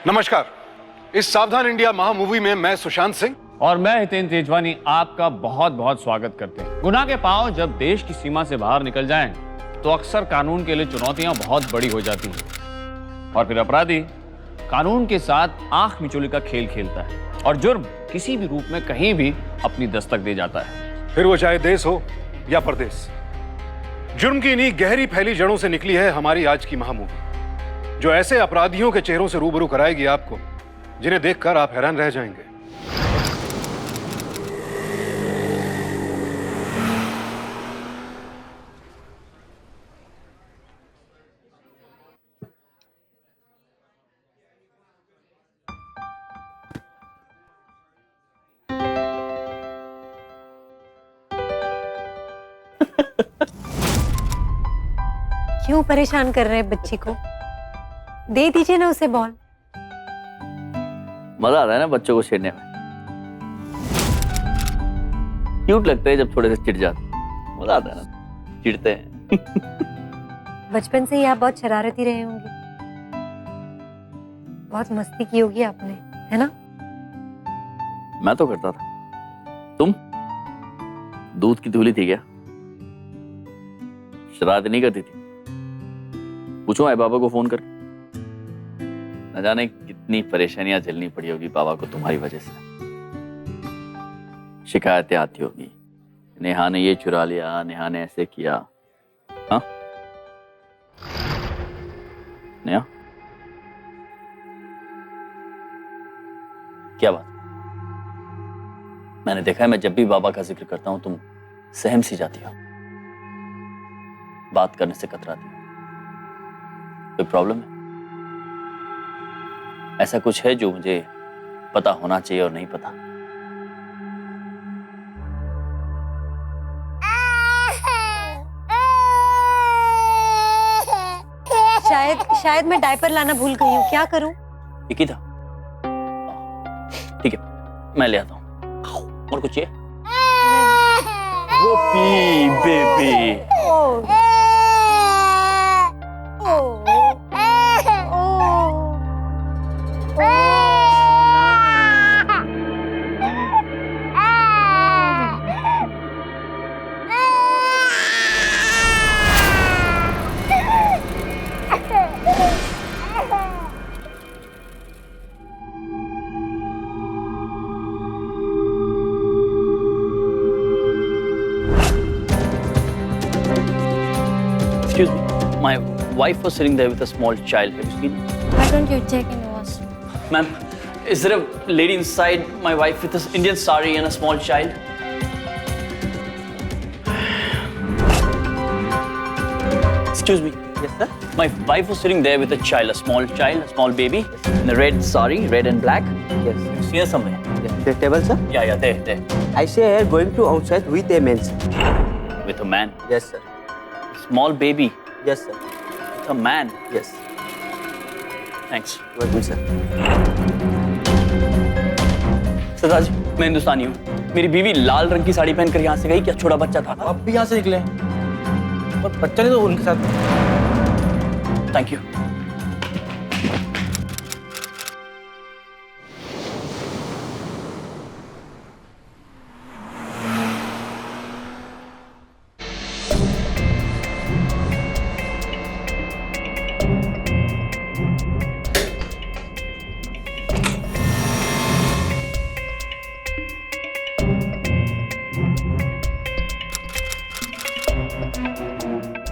नमस्कार। इस सावधान इंडिया महामूवी में मैं सुशांत सिंह और मैं हितेन तेजवानी आपका बहुत बहुत स्वागत करते हैं। गुनाह के पांव जब देश की सीमा से बाहर निकल जाएं, तो अक्सर कानून के लिए चुनौतियां बहुत बड़ी हो जाती हैं और फिर अपराधी कानून के साथ आंख मिचोली का खेल खेलता है और जुर्म किसी भी रूप में कहीं भी अपनी दस्तक दे जाता है, फिर वो चाहे देश हो या परदेश। जुर्म की इन्हीं गहरी फैली जड़ों से निकली है हमारी आज की महामूवी, जो ऐसे अपराधियों के चेहरों से रूबरू कराएगी आपको जिन्हें देखकर आप हैरान रह जाएंगे। क्यों परेशान कर रहे हैं बच्ची को? दे दीजिए ना उसे बॉल। मजा आता है ना बच्चों को छेड़ने में। क्यूट लगते हैं जब थोड़े से चिढ़ जाते हैं। मजा आता है ना, चिढ़ते हैं। बचपन से ही आप बहुत शरारती रहे होंगे, बहुत मस्ती की होगी आपने, है ना? मैं तो करता था। तुम दूध की धूली थी क्या? शरारत नहीं करती थी? पूछो आई बाबा को फोन करके। न जाने कितनी परेशानियां झेलनी पड़ी होगी बाबा को तुम्हारी वजह से। शिकायतें आती होगी, नेहा ने ये चुरा लिया, नेहा ने ऐसे किया। हाँ नेहा, क्या बात? मैंने देखा है मैं जब भी बाबा का जिक्र करता हूं तुम सहम सी जाती हो, बात करने से कतराती हो। कोई प्रॉब्लम है? ऐसा कुछ है जो मुझे पता होना चाहिए और नहीं पता? शायद मैं डायपर लाना भूल गई हूँ। क्या करूँ? ठीक ही था। ठीक है, मैं ले आता हूँ। और कुछ है? गोपी baby. Excuse me, my wife was sitting there with a small child. Have you seen? Why don't you check in yours? Ma'am, is there a lady inside my wife with an Indian sari and a small child? Excuse me. Yes, sir. My wife was sitting there with a child, a small baby, in a red sari, red and black. Yes. You see her somewhere? Yes. The table, sir. Yeah, there. I see her going to outside with a man. With a man. Yes, sir. Small baby. Yes, sir. With a man. Yes. Thanks. Welcome, sir. सरदार जी, मैं हिंदुस्तानी हूँ। मेरी बीवी लाल रंग की साड़ी पहनकर यहाँ से गई। क्या छोटा बच्चा था? आप भी यहाँ से निकले और बच्चा नहीं तो उनके साथ। Thank you.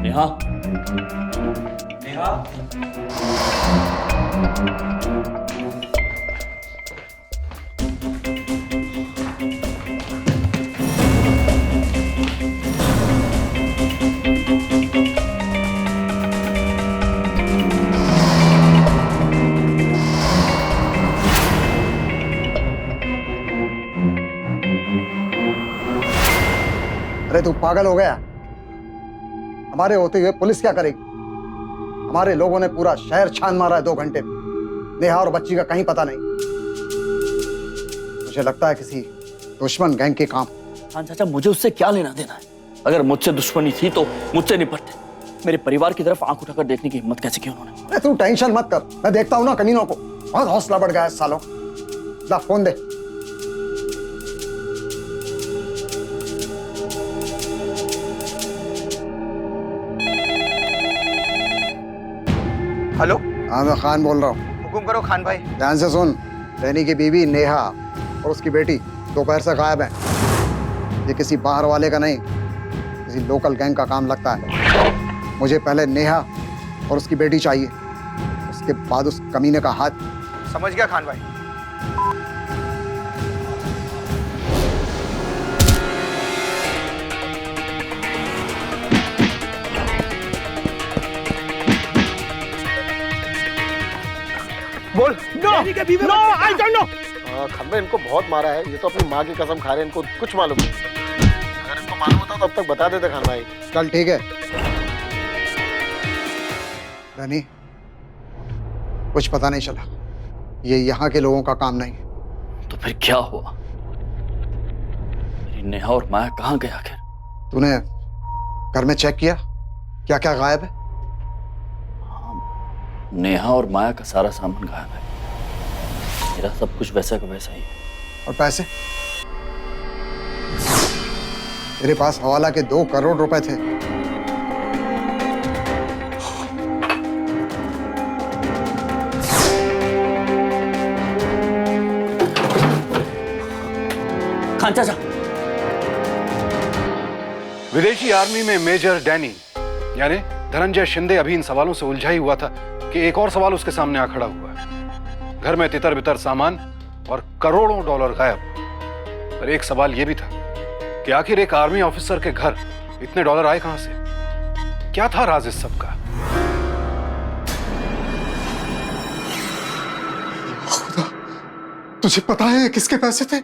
नेहा, नेहा, अरे तू पागल हो गया? हमारे होते हुए पुलिस क्या करेगी? हमारे लोगों ने पूरा शहर छान मारा है 2 घंटे में। नेहा और बच्ची का कहीं पता नहीं। मुझे लगता है किसी दुश्मन गैंग के काम। हाँ चाचा, मुझे उससे क्या लेना देना है? अगर मुझसे दुश्मनी थी तो मुझसे निपटते। मेरे परिवार की तरफ आंख उठाकर देखने की हिम्मत कैसे की उन्होंने? अरे तू टेंशन मत कर, मैं देखता हूँ ना कमीनों को। बहुत हौसला बढ़ गया है सालों। ला फोन दे। हेलो, हाँ मैं खान बोल रहा हूँ। हुकुम करो खान भाई। ध्यान से सुन, डैनी की बीवी नेहा और उसकी बेटी दोपहर से गायब हैं। ये किसी बाहर वाले का नहीं, किसी लोकल गैंग का काम लगता है। मुझे पहले नेहा और उसकी बेटी चाहिए, उसके बाद उस कमीने का हाथ। समझ गया खान भाई। बोल। No no I don't know. Khan भाई इनको बहुत मारा है, ये तो अपनी माँ की कसम खा रहे हैं, इनको कुछ मालूम नहीं। अगर इनको मालूम होता तो अब तक बता देते खान भाई। चल ठीक है। डैनी, कुछ पता नहीं चला, ये यहाँ के लोगों का काम नहीं। तो फिर क्या हुआ? मेरी नेहा और माया कहाँ गए आखिर? तूने घर में चेक किया क्या क्या गायब है? नेहा और माया का सारा सामान गायब है। मेरा सब कुछ वैसा का वैसा ही। और पैसे? तेरे पास हवाला के 2 करोड़ रुपए थे। खान चाचा, विदेशी आर्मी में मेजर डैनी यानी धनंजय शिंदे अभी इन सवालों से उलझा ही हुआ था कि एक और सवाल उसके सामने आ खड़ा हुआ है। घर में तितर बितर सामान और करोड़ों डॉलर गायब। पर एक सवाल यह भी था कि आखिर एक आर्मी ऑफिसर के घर इतने डॉलर आए कहां से? क्या था राज इस सब का? खुदा, तुझे पता है किसके पैसे थे?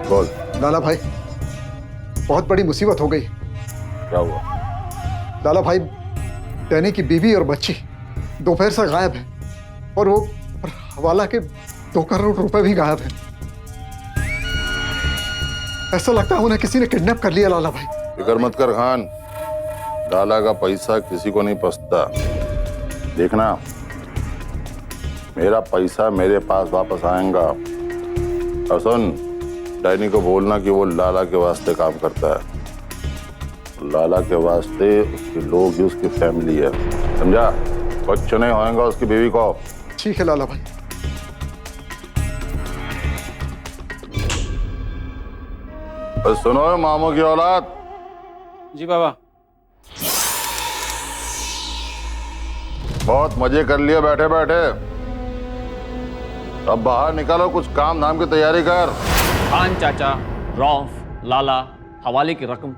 बोल। लाला भाई, बहुत बड़ी मुसीबत हो गई। क्या हुआ? लाला भाई, डैनी की बीवी और बच्ची दोपहर से गायब है और वो हवाला के 2 करोड़ रुपए भी गायब है। ऐसा लगता है उन्हें किसी ने किडनैप कर लिया। लाला भाई, फिक्र मत कर खान, लाला का पैसा किसी को नहीं पसता। देखना, मेरा पैसा मेरे पास वापस आएगा। और सुन, डैनी को बोलना कि वो लाला के वास्ते काम करता है। लाला के वास्ते उसके लोग ही उसकी फैमिली है, समझा? कुछ नहीं होएगा उसकी बीवी को। ठीक है लाला भाई। सुनो मामू की औलाद। जी बाबा। बहुत मजे कर लिए बैठे बैठे, अब बाहर निकालो, कुछ काम धाम की तैयारी कर। खान चाचा, रौफ, लाला, हवाले की रकम,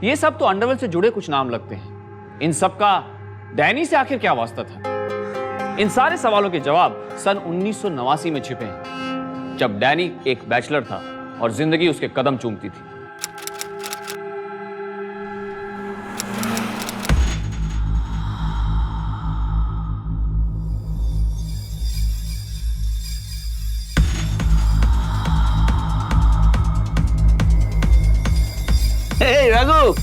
ये सब तो अंडरवर्ल्ड से जुड़े कुछ नाम लगते हैं। इन सब का डैनी से आखिर क्या वास्ता था? इन सारे सवालों के जवाब सन 1989 में छिपे हैं, जब डैनी एक बैचलर था और जिंदगी उसके कदम चूमती थी। रघु,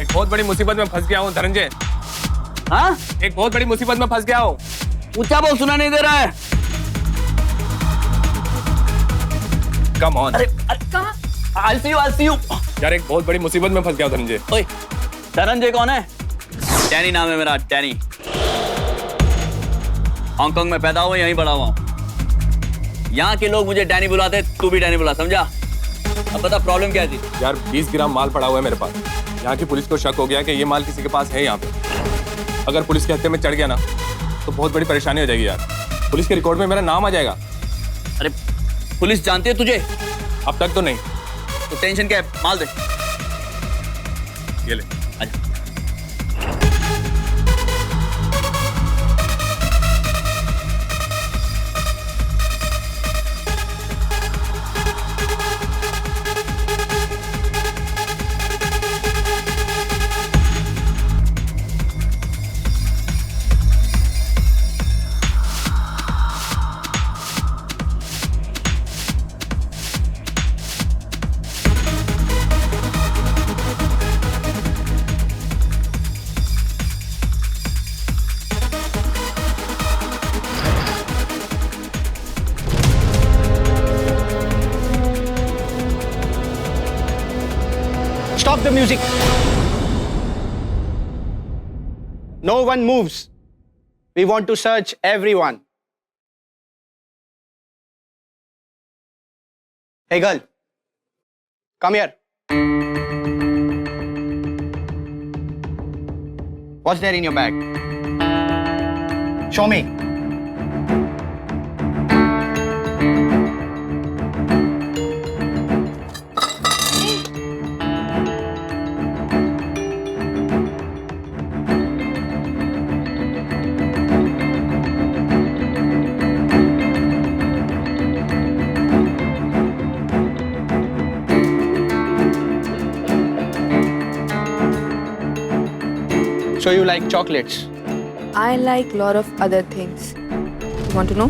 एक बहुत बड़ी मुसीबत में फंस गया हूँ धनंजय। हाँ? एक बहुत बड़ी मुसीबत में फंस गया हूँ। ऊंचा बोल, सुना नहीं दे रहा है। Come on. अरे कहाँ? I'll see you। यार एक बहुत बड़ी मुसीबत में फंस गया हूँ धनंजय। ओए, धनंजय कौन है? डैनी नाम है मेरा, डैनी। हांगकांग में पैदा हुआ, यहीं बड़ा हुआ हूँ। यहाँ के लोग मुझे डैनी बुलाते, तू भी डैनी बुला, समझा? अब बता प्रॉब्लम क्या थी? यार 20 ग्राम माल पड़ा हुआ है मेरे पास। यहाँ की पुलिस को शक हो गया कि ये माल किसी के पास है यहाँ पे। अगर पुलिस के हत्थे में चढ़ गया ना तो बहुत बड़ी परेशानी हो जाएगी यार। पुलिस के रिकॉर्ड में मेरा नाम आ जाएगा। अरे पुलिस जानती है तुझे? अब तक तो नहीं। तो टेंशन क्या है, माल दे। ये ले। आजा। Stop the music. No one moves. We want to search everyone. Hey girl, come here. What's there in your bag? Show me. So you like chocolates? I like lot of other things. You want to know?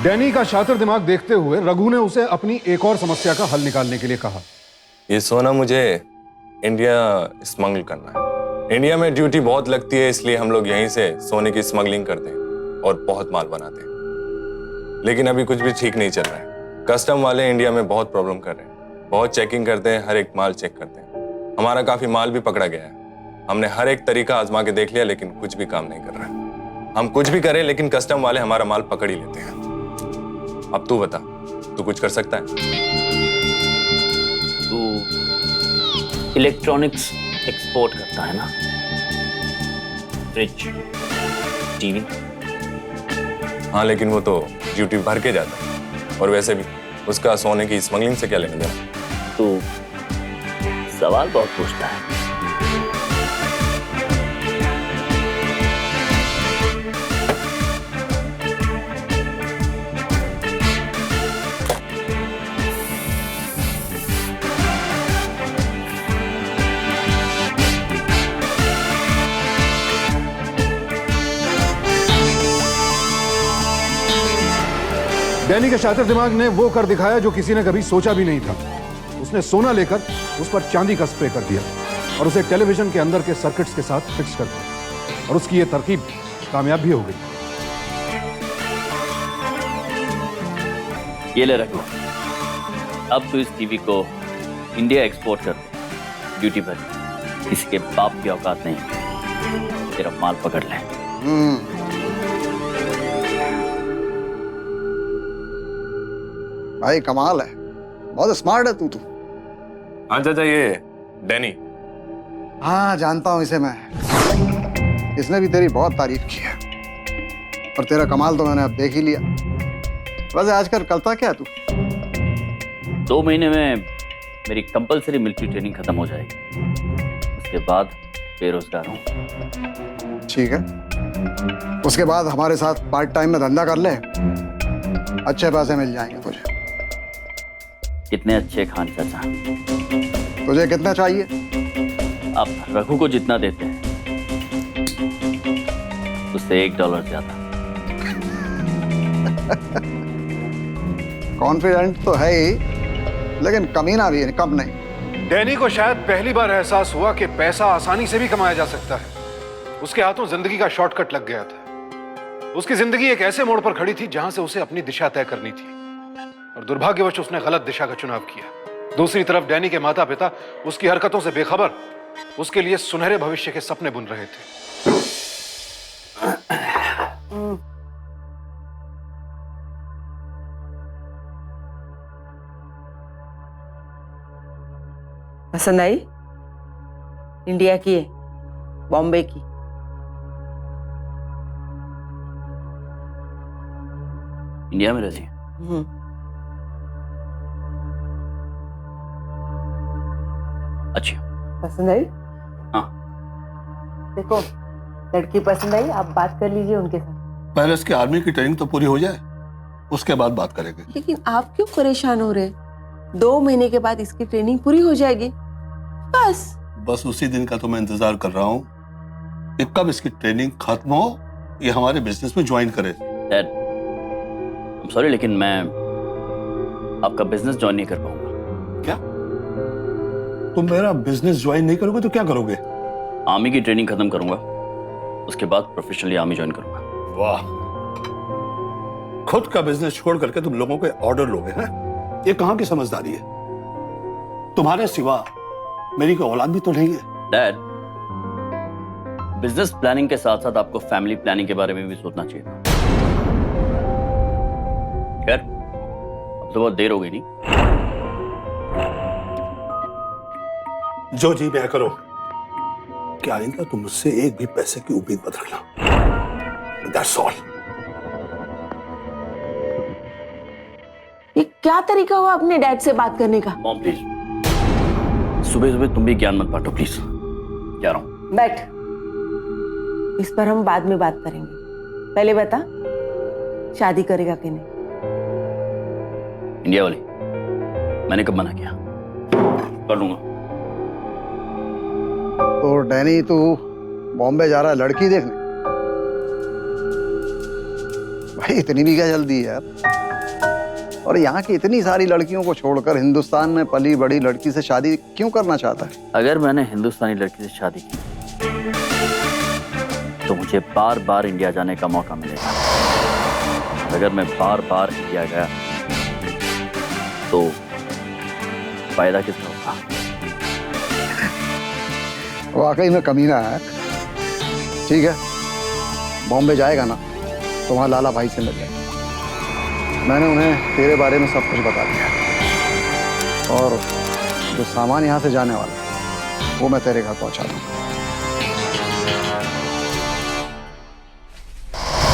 Danny का शातिर दिमाग देखते हुए रघु ने उसे अपनी एक और समस्या का हल निकालने के लिए कहा। ये सोना मुझे इंडिया स्मगल करना है। इंडिया में ड्यूटी बहुत लगती है, इसलिए हम लोग यहीं से सोने की स्मगलिंग करते हैं और बहुत माल बनाते हैं। लेकिन अभी कुछ भी ठीक नहीं चल रहा है। कस्टम वाले इंडिया में बहुत प्रॉब्लम कर रहे हैं, बहुत चेकिंग करते हैं, हर एक माल चेक करते हैं। हमारा काफी माल भी पकड़ा गया है। हमने हर एक तरीका आजमा के देख लिया, लेकिन कुछ भी काम नहीं कर रहा है। हम कुछ भी करें, लेकिन कस्टम वाले हमारा माल पकड़ ही लेते हैं। अब तू बता, तू कुछ कर सकता है? तू इलेक्ट्रॉनिक्स एक्सपोर्ट करता है ना? Fridge, TV. हाँ, लेकिन वो तो ड्यूटी भर के जाता है, और वैसे भी उसका सोने की स्मगलिंग से क्या लेना देना? तू सवाल बहुत पूछता है। डैनी के शातिर दिमाग ने वो कर दिखाया जो किसी ने कभी सोचा भी नहीं था। उसने सोना लेकर उस पर चांदी का स्प्रे कर दिया और उसे टेलीविजन के अंदर के सर्किट्स के साथ फिक्स कर दिया, और उसकी ये तरकीब कामयाब भी हो गई। ये ले रखो। अब तू इस टीवी को इंडिया एक्सपोर्ट कर दे, ड्यूटी भर। किसी के बाप की औकात नहीं तेरा माल पकड़ ले। भाई कमाल है, बहुत स्मार्ट है तू। हाँ चाचा, ये डैनी। हाँ जानता हूं इसे मैं, इसने भी तेरी बहुत तारीफ की है, और तेरा कमाल तो मैंने अब देख ही लिया। वैसे आजकल करता क्या तू? 2 महीने में मेरी कंपलसरी मिलिट्री ट्रेनिंग खत्म हो जाएगी, उसके बाद बेरोजगार हूँ। ठीक है, उसके बाद हमारे साथ पार्ट टाइम में धंधा कर ले, अच्छे पैसे मिल जाएंगे तुझे। कितने अच्छे खान चाचा। तुझे कितना चाहिए? आप रघु को जितना देते हैं उससे $1 ज्यादा। कॉन्फिडेंट तो है ही, लेकिन कमीना भी है, कम नहीं। डैनी को शायद पहली बार एहसास हुआ कि पैसा आसानी से भी कमाया जा सकता है। उसके हाथों जिंदगी का शॉर्टकट लग गया था। उसकी जिंदगी एक ऐसे मोड़ पर खड़ी थी जहां से उसे अपनी दिशा तय करनी थी, और दुर्भाग्यवश उसने गलत दिशा का चुनाव किया। दूसरी तरफ डैनी के माता पिता उसकी हरकतों से बेखबर उसके लिए सुनहरे भविष्य के सपने बुन रहे थे। पसंद आई? इंडिया की है, बॉम्बे की? इंडिया में रहती है? अच्छी। पसंद आई? हाँ। देखो, लड़की पसंद आई, आप बात कर लीजिए उनके साथ। पहले इसकी आर्मी की ट्रेनिंग तो पूरी हो जाए, उसके बाद बात करेंगे। लेकिन आप क्यों परेशान हो रहे? 2 महीने के बाद इसकी ट्रेनिंग पूरी हो जाएगी, बस उसी दिन का तो मैं इंतजार कर रहा हूँ कि कब इसकी ट्रेनिंग खत्म हो, ये हमारे बिजनेस में ज्वाइन करे। डैड, सॉरी लेकिन मैं आपका बिजनेस ज्वाइन नहीं कर पाऊंगा। क्या? तुम मेरा बिजनेस ज्वाइन नहीं करोगे तो क्या करोगे? आर्मी की ट्रेनिंग खत्म करूंगा, उसके बाद प्रोफेशनली आर्मी ज्वाइन करूंगा। वाह, खुद का बिजनेस छोड़ करके तुम लोगों के ऑर्डर लोगे हैं? ये कहां की समझदारी है? तुम्हारे सिवा मेरी कोई औलाद भी तो नहीं है। डैड, बिजनेस प्लानिंग के साथ साथ आपको फैमिली प्लानिंग के बारे में भी सोचना चाहिए था। खैर, अब तो बहुत देर हो गई नहीं। जो जी मैं करो, क्या आइंदा तुम मुझसे एक भी पैसे की उम्मीद मत रखना। That's all. ये क्या तरीका हुआ अपने डैड से बात करने का? मॉम प्लीज, सुबह सुबह तुम भी ज्ञान मत बांटो प्लीज। जा रहा हूं। बैठ, इस पर हम बाद में बात करेंगे। पहले बता, शादी करेगा कि नहीं? इंडिया वाली, मैंने कब मना किया? कर लूंगा। तो डैनी, तू बॉम्बे जा रहा है लड़की देखने? भाई इतनी भी क्या जल्दी है यार? और यहाँ की इतनी सारी लड़कियों को छोड़कर हिंदुस्तान में पली बड़ी लड़की से शादी क्यों करना चाहता है? अगर मैंने हिंदुस्तानी लड़की से शादी की तो मुझे बार बार इंडिया जाने का मौका मिलेगा। अगर मैं बार बार इंडिया गया तो फायदा किसका होगा? वाकई में कमीना है। ठीक है, बॉम्बे जाएगा ना तो वहाँ लाला भाई से मिल जाएगा। मैंने उन्हें तेरे बारे में सब कुछ बता दिया, और जो सामान यहाँ से जाने वाला है वो मैं तेरे घर पहुँचा दूँगा।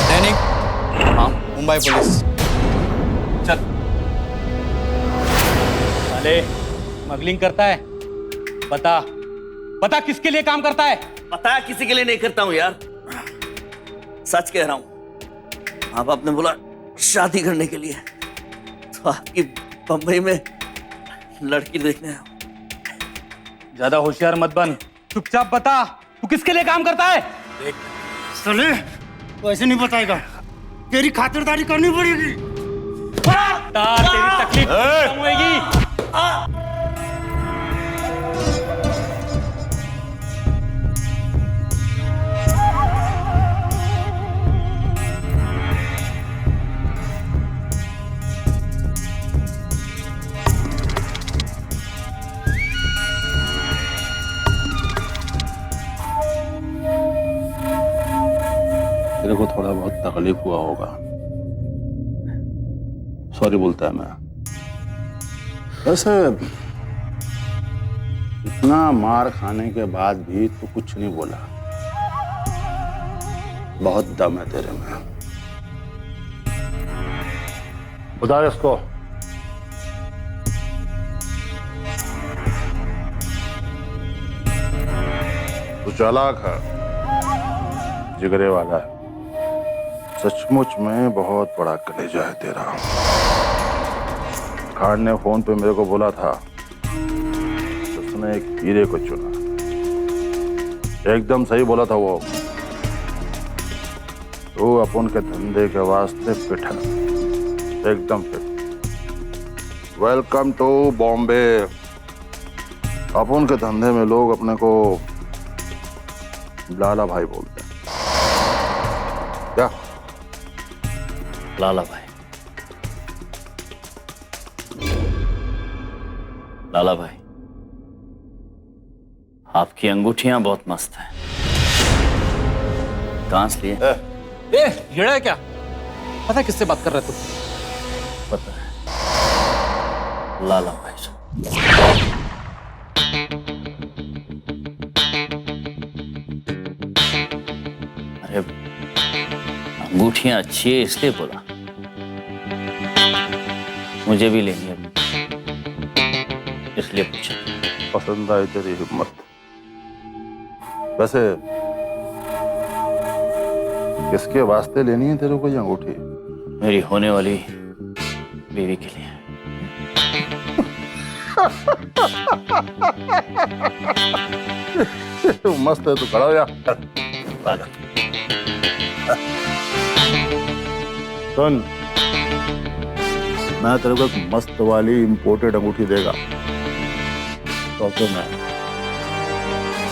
दैनिक। हाँ, मुंबई पुलिस। चल। साले स्मगलिंग करता है। बता किसके लिए काम करता है? पता किसी के लिए नहीं करता हूँ यार, सच कह रहा हूँ। माँ बाप ने बोला शादी करने के लिए, तो आपकी बम्बई में लड़की देखने आया। ज्यादा होशियार मत बन, चुपचाप बता तू किसके लिए काम करता है? देख साले, वो ऐसे नहीं बताएगा, तेरी खातिरदारी करनी पड़ेगी। तेरी तकलीफ कम होएगी। तेरे को थोड़ा बहुत तकलीफ हुआ होगा, सॉरी बोलता है मैं। वैसे इतना मार खाने के बाद भी तू कुछ नहीं बोला, बहुत दम है तेरे में। उतार इसको। तू चालाक है, जिगरे वाला है, सचमुच में बहुत बड़ा कलेजा है तेरा। खान ने फोन पे मेरे को बोला था, उसने एक हीरे को चुना। एकदम सही बोला था वो। तो अपन के धंधे के वास्ते पिठा, एकदम फिट। Welcome to Bombay. अपन के धंधे में लोग अपने को लाला भाई बोलते हैं। क्या? लाला भाई, लाला भाई, आपकी अंगूठियां बहुत मस्त हैं। कहां से लिए? येड़ा है क्या? पता है किससे बात कर रहे तू? पता है, लाला भाई से। अरे अंगूठियां अच्छी है इसलिए बोला। मुझे भी लेनी है, इसलिए पूछा। पसंद आई तेरी हिम्मत। वैसे किसके वास्ते लेनी है तेरे को ये अंगूठी? मेरी होने वाली बीवी के लिए। मस्त है, तू खड़ा हो जा। सुन, मैं तेरे को एक मस्त वाली इंपोर्टेड अंगूठी देगा, तो फिर मैं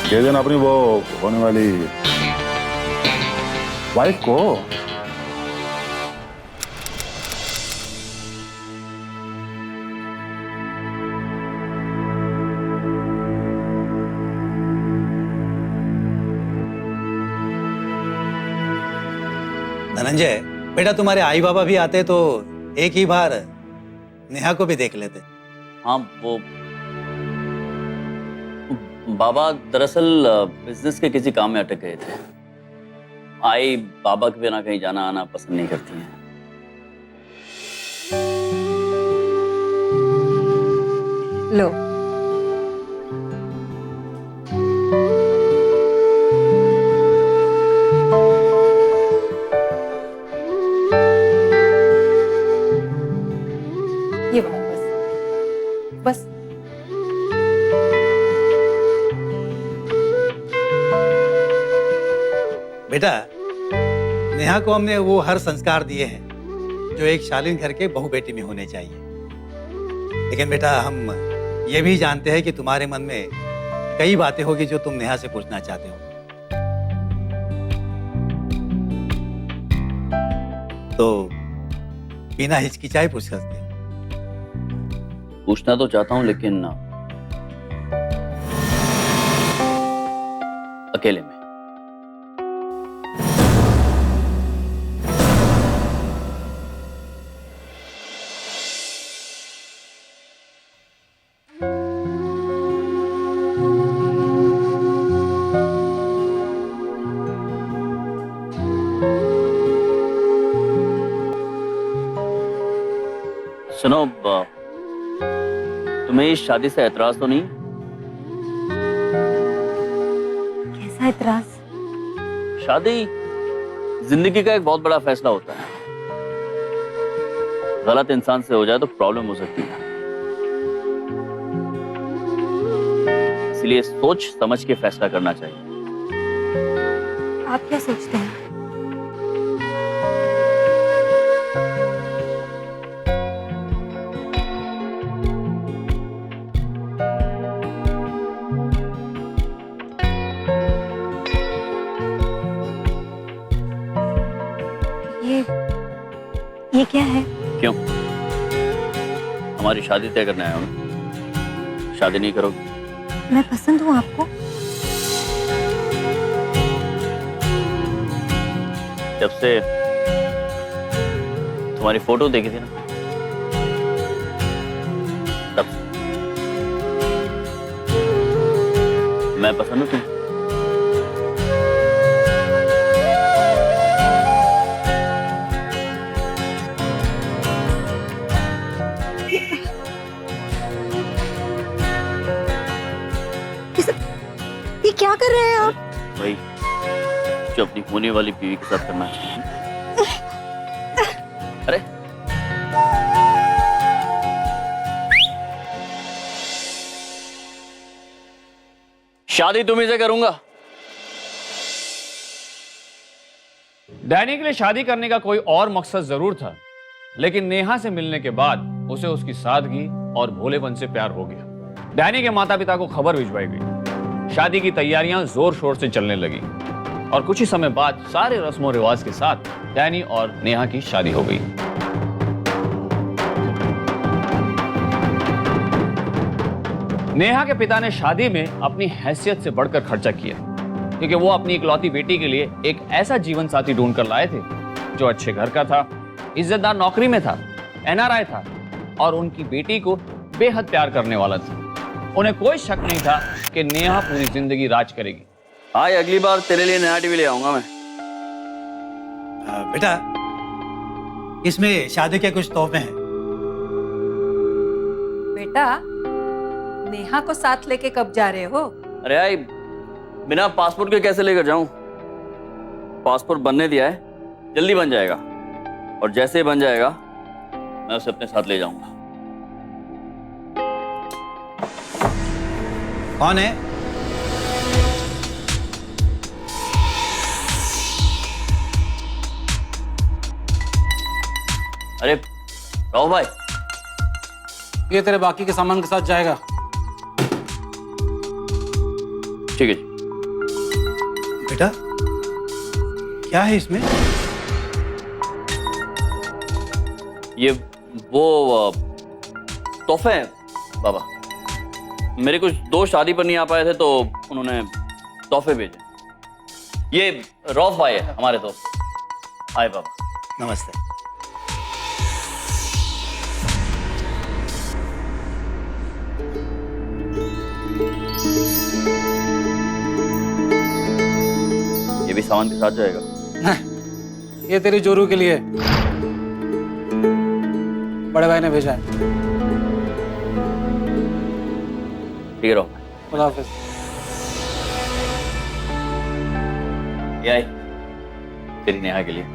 दे देना अपनी वो होने वाली वाइफ को। धनंजय बेटा, तुम्हारे आई बाबा भी आते तो एक ही बार नेहा को भी देख लेते। हाँ, वो बाबा दरअसल बिजनेस के किसी काम में अटक गए थे। आई बाबा के बिना कहीं जाना आना पसंद नहीं करती हैं। लो, ये बस बस। बेटा, नेहा को हमने वो हर संस्कार दिए हैं जो एक शालीन घर के बहू बेटी में होने चाहिए। लेकिन बेटा, हम ये भी जानते हैं कि तुम्हारे मन में कई बातें होगी जो तुम नेहा से पूछना चाहते हो। तो बिना हिचकिचाए पूछ सकते हो। पूछना तो चाहता हूँ, लेकिन अकेले में। सुनो, तुम्हें इस शादी से एतराज तो नहीं? कैसा एतराज? शादी जिंदगी का एक बहुत बड़ा फैसला होता है। गलत इंसान से हो जाए तो प्रॉब्लम हो सकती है, इसलिए सोच समझ के फैसला करना चाहिए। आप क्या सोचते हैं? ये क्या है? क्यों? हमारी शादी तय करने आया हूं ना। शादी नहीं करोगे? मैं पसंद हूँ आपको? जब से तुम्हारी फोटो देखी थी ना, तब मैं पसंद हूँ तुम्हें। क्या कर रहे हैं आप? भाई, जो अपनी होने वाली बीवी के साथ करना चाहिए। अरे शादी तुम्ही से करूंगा। डैनी के लिए शादी करने का कोई और मकसद जरूर था, लेकिन नेहा से मिलने के बाद उसे उसकी सादगी और भोलेपन से प्यार हो गया। डैनी के माता पिता को खबर भिजवाई गई। शादी की तैयारियां जोर शोर से चलने लगी और कुछ ही समय बाद सारे रस्मों रिवाज के साथ डैनी और नेहा की शादी हो गई। नेहा के पिता ने शादी में अपनी हैसियत से बढ़कर खर्चा किया, क्योंकि वो अपनी इकलौती बेटी के लिए एक ऐसा जीवन साथी ढूंढ कर लाए थे जो अच्छे घर का था, इज्जतदार नौकरी में था, एनआरआई था और उनकी बेटी को बेहद प्यार करने वाला था। उन्हें कोई शक नहीं था कि नेहा पूरी जिंदगी राज करेगी। आज अगली बार तेरे लिए नया टीवी ले आऊंगा मैं। बेटा, इसमें शादी के कुछ तोहफे हैं, बेटा, नेहा को साथ लेके कब जा रहे हो? अरे आई, बिना पासपोर्ट के कैसे लेकर जाऊं? पासपोर्ट बनने दिया है, जल्दी बन जाएगा, और जैसे ही बन जाएगा मैं उसे अपने साथ ले जाऊंगा। कौन है? अरे राव भाई, ये तेरे बाकी के सामान के साथ जाएगा। ठीक है जी। बेटा, क्या है इसमें? ये वो तोहफे हैं बाबा। मेरे कुछ दोस्त शादी पर नहीं आ पाए थे तो उन्होंने तोहफे भेजे। ये रौफ भाई है हमारे दोस्त। हाय बाबा। नमस्ते। ये भी सामान के साथ जाएगा? नहीं, ये तेरी जोरू के लिए बड़े भाई ने भेजा है। ठीक है रहो। खुदा हाफिज। ये आई तेरी नेहा के लिए।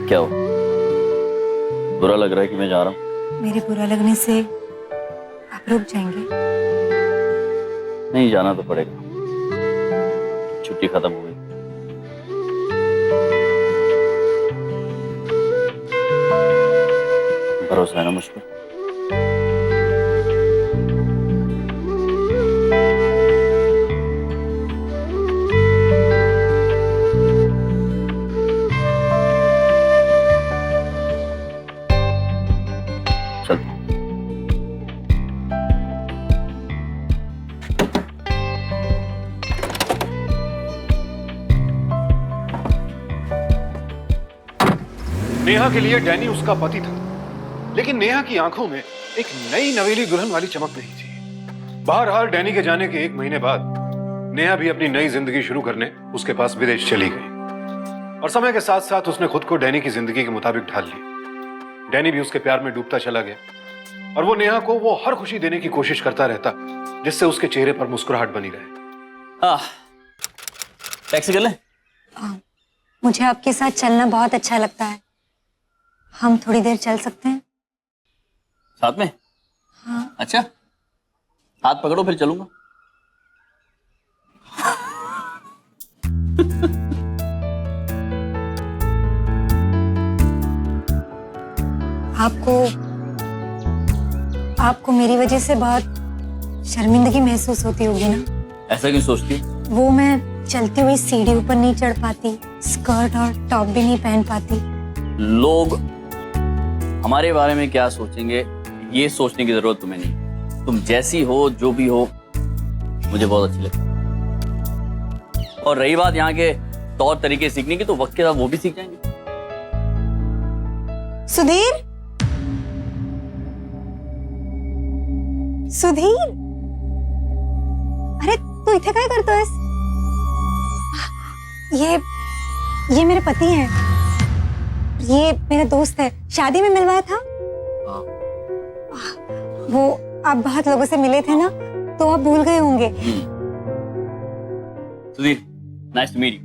क्या हो, बुरा लग रहा है कि मैं जा रहा हूँ? मेरे बुरा लगने से आप रुक जाएंगे? नहीं, जाना तो पड़ेगा, छुट्टी खत्म हो गई। भरोसा है ना मुझ पर? नेहा के लिए डैनी उसका पति था, लेकिन नेहा की आंखों में एक नई नवेली दुल्हन वाली चमक नहीं थी। बहरहाल डैनी के जाने के 1 महीने बाद नेहा भी अपनी नई जिंदगी शुरू करने उसके पास विदेश चली गई, और समय के साथ साथ उसने खुद को डैनी की जिंदगी के मुताबिक ढाल लिया। डैनी भी उसके प्यार में डूबता चला गया, और वो नेहा को वो हर खुशी देने की कोशिश करता रहता जिससे उसके चेहरे पर मुस्कुराहट बनी रहे। टैक्सी कर लें? मुझे आपके साथ चलना बहुत अच्छा लगता है। हम थोड़ी देर चल सकते हैं? साथ में? हाँ। अच्छा, हाथ पकड़ो फिर चलूंगा। आपको मेरी वजह से बहुत शर्मिंदगी महसूस होती होगी ना? ऐसा क्यों सोचती? वो मैं चलती हुई सीढ़ी ऊपर नहीं चढ़ पाती, स्कर्ट और टॉप भी नहीं पहन पाती। लोग हमारे बारे में क्या सोचेंगे ये सोचने की जरूरत तुम्हें नहीं। तुम जैसी हो, जो भी हो, मुझे बहुत अच्छी लगती। और रही बात यहाँ के तौर तरीके सीखने की, तो वक्त के साथ वो भी सीख जाएंगे। सुधीर, सुधीर, अरे तू इथे काय करतोयस? ये मेरे पति हैं। ये मेरा दोस्त है, शादी में मिलवाया था। वो आप बहुत लोगों से मिले थे ना, तो आप भूल गए होंगे। Sudhir, nice to meet you.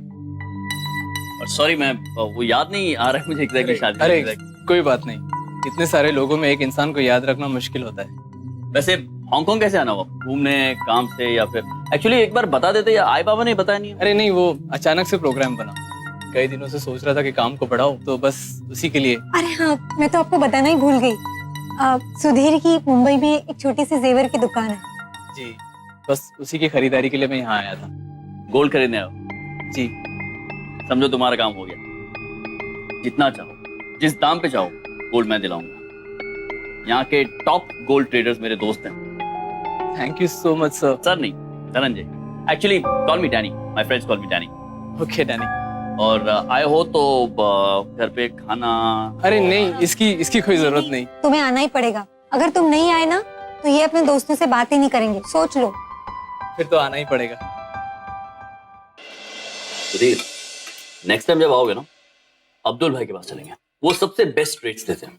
और सॉरी, मैं वो याद नहीं आ रहा है मुझे एग्जैक्टली शादी। अरे कोई बात नहीं, इतने सारे लोगों में एक इंसान को याद रखना मुश्किल होता है। वैसे हांगकांग कैसे आना हुआ? घूमने, काम से, या फिर एक्चुअली एक बार बता देते, या आई बाबा ने बताया नहीं? अरे नहीं, वो अचानक से प्रोग्राम बना। कई दिनों से सोच रहा था कि काम को बढ़ाओ, तो बस उसी के लिए। अरे हाँ, मैं तो आपको बताना ही भूल गई। सुधीर की मुंबई में एक छोटी सी जेवर की दुकान है। जी, बस उसी की खरीदारी के लिए मैं यहाँ आया था। गोल्ड खरीदने आओ? जी। समझो तुम्हारा काम हो गया। जितना चाहो, जिस दाम पे चाहो, गोल्ड मैं दिलाऊंगा। यहाँ के टॉप गोल्ड ट्रेडर्स मेरे दोस्त हैं। Thank you so much sir. Sir नहीं, Dhananjay. Actually call me Danny, my friends call me Danny. Okay Danny. और आए हो तो घर पे खाना। अरे नहीं, इसकी कोई जरूरत नहीं। तुम्हें आना ही पड़ेगा। अगर तुम नहीं आए ना तो ये अपने दोस्तों से बात ही नहीं करेंगे, सोच लो। फिर तो आना ही पड़ेगा। सुधीर, नेक्स्ट टाइम जब आओगे ना, अब्दुल भाई के पास चलेंगे। वो सबसे बेस्ट रेट्स देते हैं।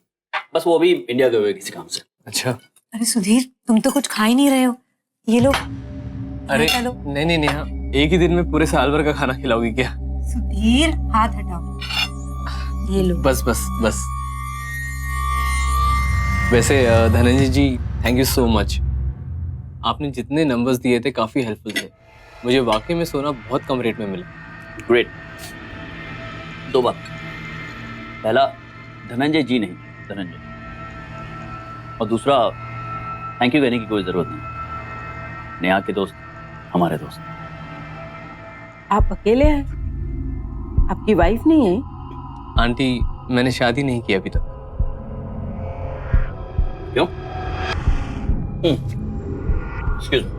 बस वो अभी इंडिया गए हुए किसी काम से। अच्छा। अरे सुधीर, तुम तो कुछ खा ही नहीं रहे हो। ये लो। अरे नहीं नेहा, एक ही दिन में पूरे साल भर का खाना खिलाओगी क्या? सुधीर, हाथ हटाओ। ये लो। बस बस बस। वैसे धनंजय जी, थैंक यू सो मच। आपने जितने नंबर्स दिए थे काफी हेल्पफुल थे। मुझे वाकई में सोना बहुत कम रेट में मिला। ग्रेट। दो बात। पहला, धनंजय जी नहीं, धनंजय। और दूसरा, थैंक यू कहने की कोई जरूरत नहीं। नेहा के दोस्त हमारे दोस्त। आप अकेले हैं? आपकी वाइफ नहीं है? आंटी, मैंने शादी नहीं की अभी तक। क्यों? Excuse me.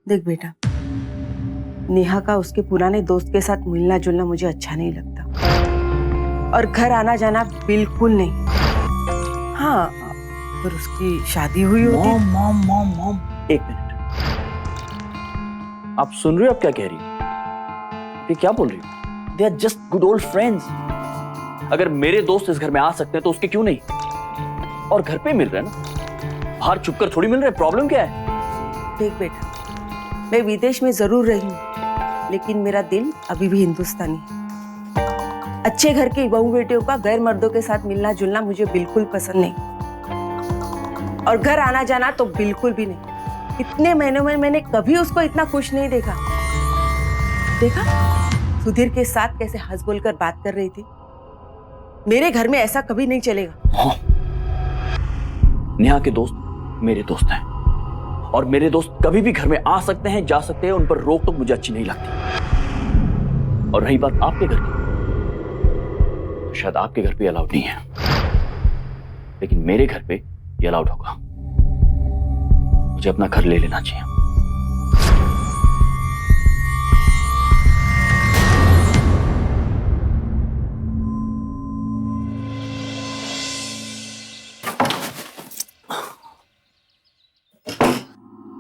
देख बेटा, नेहा का उसके पुराने दोस्त के साथ मिलना जुलना मुझे अच्छा नहीं लगता, और घर आना जाना बिल्कुल नहीं। हाँ, अगर उसकी शादी हुई होती। मॉम, एक मिनट। आप सुन रहे हो? आप क्या कह रही हो? ये क्या बोल रही हो? They are just good old friends. अगर मेरे दोस्त इस घर में आ सकते हैं तो उसके क्यों नहीं? और घर पे मिल रहे हैं ना, बाहर छुप कर थोड़ी मिल रहे हैं। प्रॉब्लम क्या है? देख बेटा, मैं विदेश में जरूर रही हूँ, लेकिन मेरा दिल अभी भी हिंदुस्तानी है। अच्छे घर के बहू बेटियों का गैर मर्दों के साथ मिलना जुलना मुझे बिल्कुल पसंद नहीं, और घर आना जाना तो बिल्कुल भी नहीं। इतने महीनों में मैंने कभी उसको इतना खुश नहीं देखा। देखा सुधीर के साथ कैसे हंस बोल कर बात कर रही थी। मेरे घर में ऐसा कभी नहीं चलेगा। हाँ। नेहा के दोस्त मेरे दोस्त हैं, और मेरे दोस्त कभी भी घर में आ सकते हैं, जा सकते हैं। उन पर रोक टोक मुझे अच्छी नहीं लगती। और रही बात आपके घर की, तो शायद आपके घर पे अलाउड नहीं है, लेकिन मेरे घर पे ये अलाउड होगा। मुझे अपना घर ले लेना चाहिए।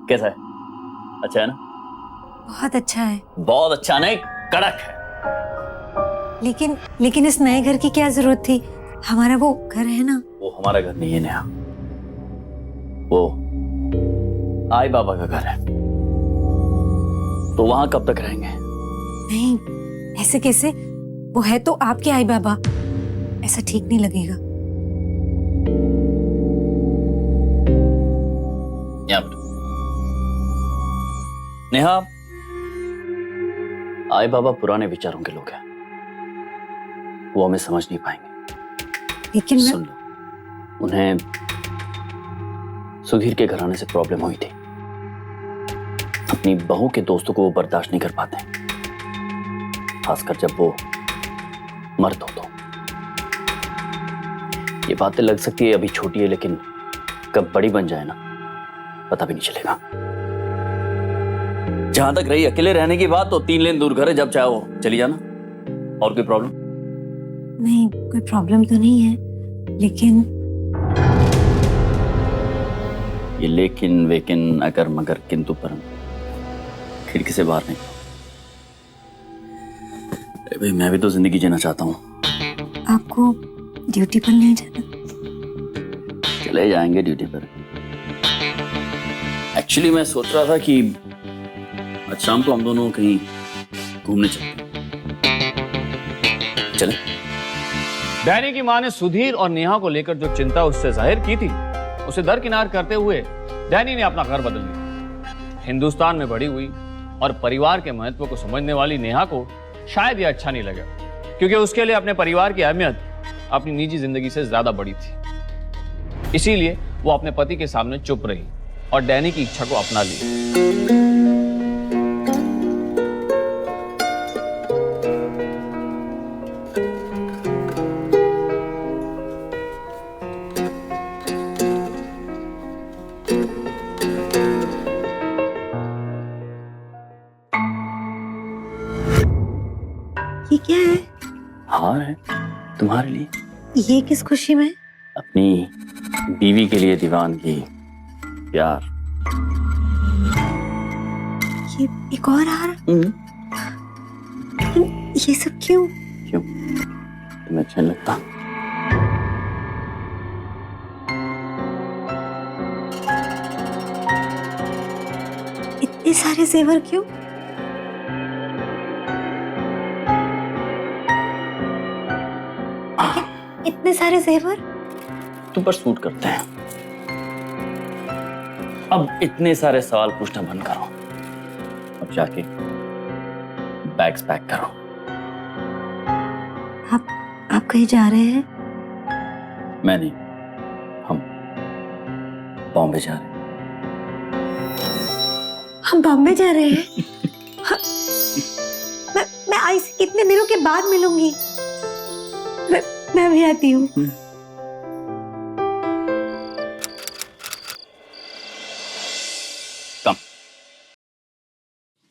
कैसा है? अच्छा है ना? बहुत अच्छा है। बहुत अच्छा नहीं, कड़क है। लेकिन इस नए घर की क्या जरूरत थी? हमारा वो घर है ना। वो हमारा घर नहीं है नेहा, वो आई बाबा का घर है। तो वहां कब तक रहेंगे? नहीं, ऐसे कैसे? वो है तो आपके आई बाबा। ऐसा ठीक नहीं लगेगा। नेहा, आई बाबा पुराने विचारों के लोग हैं, वो हमें समझ नहीं पाएंगे। लेकिन सुन लो, उन्हें सुधीर के घराने से प्रॉब्लम हुई थी। अपनी बहू के दोस्तों को वो बर्दाश्त नहीं कर पाते, खासकर जब वो मर्द हो तो। ये बातें लग सकती है अभी छोटी है, लेकिन कब बड़ी बन जाए ना, पता भी नहीं चलेगा। जहां तक रही अकेले रहने की बात, तो 3 लेन दूर घर है, जब चाहे वो चली जाना। और कोई प्रॉब्लम? नहीं, कोई प्रॉब्लम तो नहीं है, लेकिन ये लेकिन वेकिन अगर मगर किंतु परंतु खिड़की से बाहर नहीं। अरे भाई, मैं भी तो जिंदगी जीना चाहता हूँ। आपको ड्यूटी पर नहीं जाना? चले जाएंगे ड्यूटी पर। एक्चुअली मैं सोच रहा था कि आज शाम को हम दोनों कहीं घूमने चलते। चले? डैनी की मां ने सुधीर और नेहा को लेकर जो चिंता उससे जाहिर की थी, उसे दरकिनार करते हुए डैनी ने अपना घर बदल लिया। हिंदुस्तान में बड़ी हुई और परिवार के महत्व को समझने वाली नेहा को शायद यह अच्छा नहीं लगा, क्योंकि उसके लिए अपने परिवार की अहमियत अपनी निजी जिंदगी से ज्यादा बड़ी थी। इसीलिए वो अपने पति के सामने चुप रही और डैनी की इच्छा को अपना ली। ये क्या है? हार है तुम्हारे लिए, ये किस खुशी में? अपनी बीवी के लिए दीवानगी, प्यार। ये एक और हार? लेकिन ये सब क्यों? क्यों, तुम्हें अच्छा नहीं लगता? इतने सारे जेवर क्यों? इतने सारे जेवर तुम पर सूट करते हैं। अब इतने सारे सवाल पूछना बंद करो, अब जाके बैग्स पैक करो। आप कहीं जा रहे हैं? मैं नहीं, हम बॉम्बे जा रहे हैं। हम बॉम्बे जा रहे हैं? मैं आई से कितने दिनों के बाद मिलूंगी। मैं भी आती हूँ।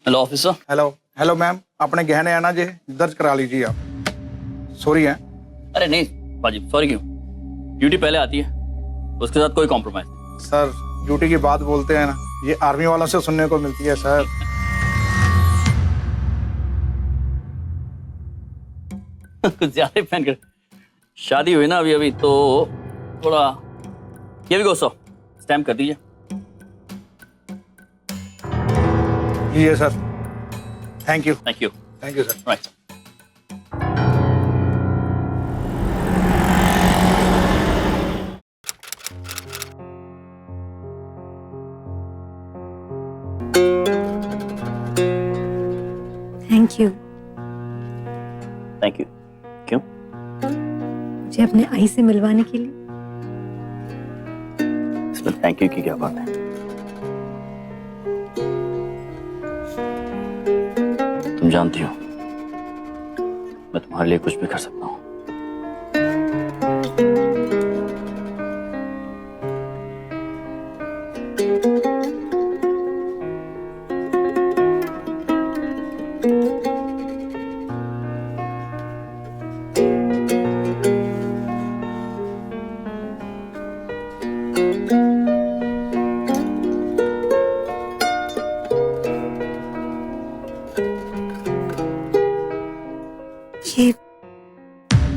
Hello officer. हेलो मैम, अपने गहने आना जे दर्ज करा लीजिए आप। सॉरी है। अरे नहीं वाजिब, सॉरी क्यों? ड्यूटी पहले आती है, उसके साथ कोई कॉम्प्रोमाइज नहीं। सर ड्यूटी की बात बोलते हैं ना, ये आर्मी वालों से सुनने को मिलती है सर। कुछ ज्यादा पहन कर शादी हुई ना अभी अभी, तो थोड़ा ये भी गोसो स्टैम्प कर दीजिए। ये sir, thank you. Thank you. Thank you sir. Right. Thank you. Thank you. क्यों? मुझे अपने आई से मिलवाने के लिए। इसमें थैंक यू की क्या बात है? तुम जानती हो मैं तुम्हारे लिए कुछ भी कर सकता हूँ।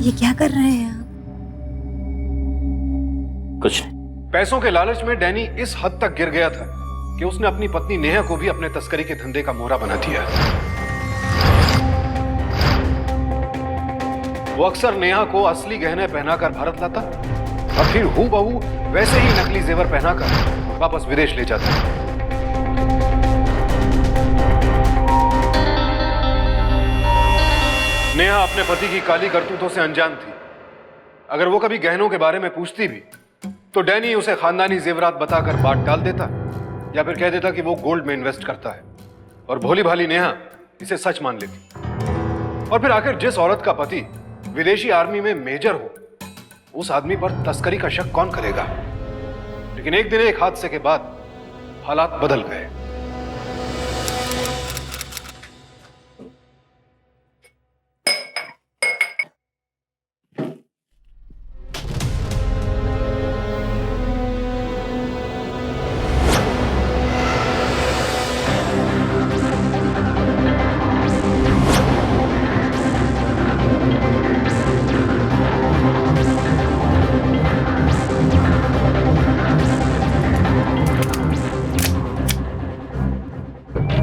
ये क्या कर रहे हैं आप? कुछ नहीं। पैसों के लालच में डैनी इस हद तक गिर गया था कि उसने अपनी पत्नी नेहा को भी अपने तस्करी के धंधे का मोहरा बना दिया। वो अक्सर नेहा को असली गहने पहनाकर भारत लाता और फिर हूबहू वैसे ही नकली जेवर पहनाकर वापस विदेश ले जाता। नेहा अपने पति की काली करतूतों से अनजान थी। अगर वो कभी गहनों के बारे में पूछती भी तो डैनी उसे खानदानी जेवरात बताकर बात टाल देता या फिर कह देता कि वो गोल्ड में इन्वेस्ट करता है, और भोली भाली नेहा इसे सच मान लेती। और फिर आखिर जिस औरत का पति विदेशी आर्मी में मेजर हो, उस आदमी पर तस्करी का शक कौन करेगा? लेकिन एक दिन एक हादसे के बाद हालात बदल गए।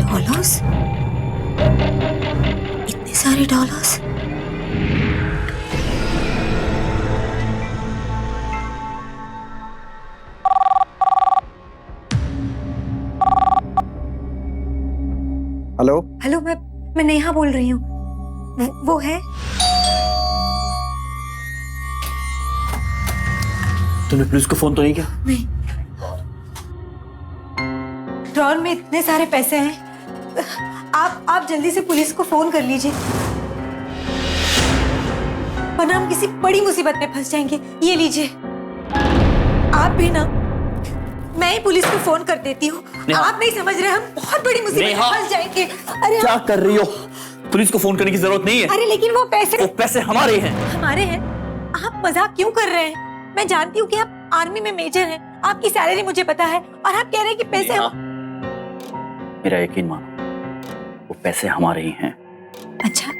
डॉलर्स? इतने सारे डॉलर्स? हेलो हेलो, मैं नेहा बोल रही हूँ। वो है? तुमने पुलिस को फोन तो नहीं किया? नहीं। ड्रॉर में इतने सारे पैसे हैं, आप जल्दी से पुलिस को फोन कर लीजिए, वरना हम किसी बड़ी मुसीबत में फंस जाएंगे। ये लीजिए। आप भी ना, मैं ही पुलिस को फोन कर देती हूँ। आप नहीं समझ रहे, हम बहुत बड़ी मुसीबत में फंस जाएंगे। अरे क्या कर रही हो? पुलिस को फोन करने की जरूरत नहीं है। अरे लेकिन वो पैसे हमारे हैं। हमारे हैं? आप मजाक क्यों कर रहे हैं? मैं जानती हूँ कि आप आर्मी में मेजर हैं, आपकी सैलरी मुझे पता है, और आप कह रहे हैं कि पैसे मेरा यकीन मानो, वो पैसे हमारे ही हैं। अच्छा,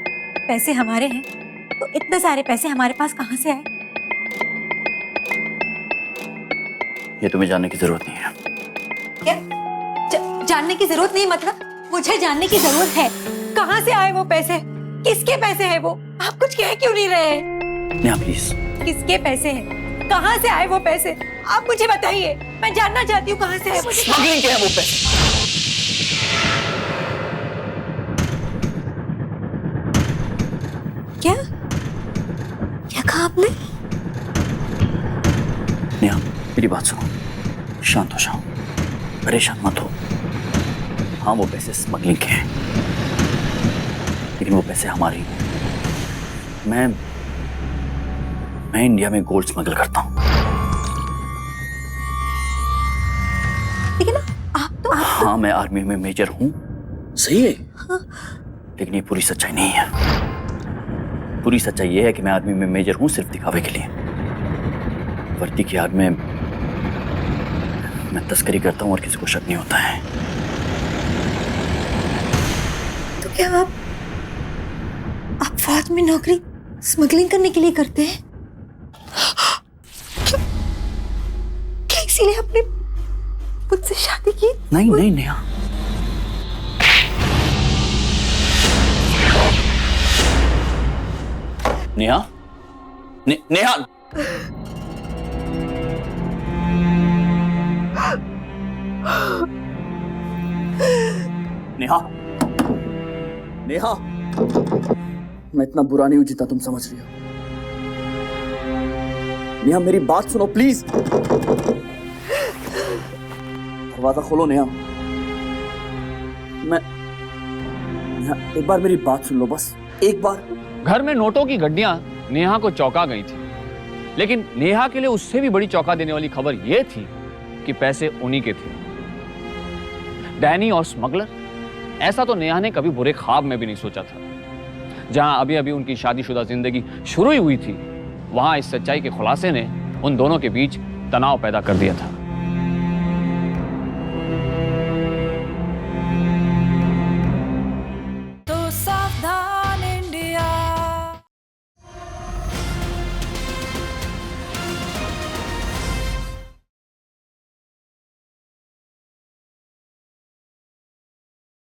पैसे हमारे हैं तो इतने सारे पैसे हमारे पास कहाँ से आए? ये तुम्हें जानने की जरूरत नहीं है। क्या जानने की जरूरत नहीं? मतलब मुझे जानने की जरूरत है, कहाँ से आए वो पैसे, किसके पैसे हैं वो? आप कुछ कह क्यों नहीं रहे? नेहा प्लीज। किसके पैसे हैं, कहाँ से आए वो पैसे, आप मुझे बताइए, मैं जानना चाहती हूँ कहाँ से आए मुझे। स्मगलिंग के हैं वो पैसे। क्या क्या कहा आपने? नेहा मेरी बात सुनो, शांत हो जाओ, परेशान मत हो। हाँ वो पैसे स्मगलिंग के हैं, लेकिन वो पैसे हमारे हैं। मैं इंडिया में गोल्ड स्मगल करता हूँ। लेकिन आप हाँ मैं आर्मी में मेजर हूँ, सही है। हाँ। लेकिन ये पूरी सच्चाई नहीं है। पूरी सच्चाई ये है कि मैं आर्मी में मेजर हूँ सिर्फ दिखावे के लिए। वर्दी की आग में मैं तस्करी करता हूँ और किसी को शक नहीं होता है। तो क्या आप फौज में नौकरी स्मगलिंग करने के लिए करते हैं? क्या इसीलिए आपने मुझसे शादी की? नहीं नहीं नेहा, नेहा नेहा नेहा नेहा, मैं इतना बुरा नहीं हूं जितना तुम समझ रही हो। नेहा मेरी बात सुनो प्लीज। दरवाजा खोलो नेहा। नेहा एक बार मेरी बात सुन लो, बस एक बार। घर में नोटों की गड्डियां नेहा को चौंका गई थी, लेकिन नेहा के लिए उससे भी बड़ी चौंका देने वाली खबर यह थी कि पैसे उन्हीं के थे। डैनी और स्मगलर, ऐसा तो नेहा ने कभी बुरे ख्वाब में भी नहीं सोचा था। जहां अभी अभी उनकी शादीशुदा जिंदगी शुरू ही हुई थी, वहां इस सच्चाई के खुलासे ने उन दोनों के बीच तनाव पैदा कर दिया था।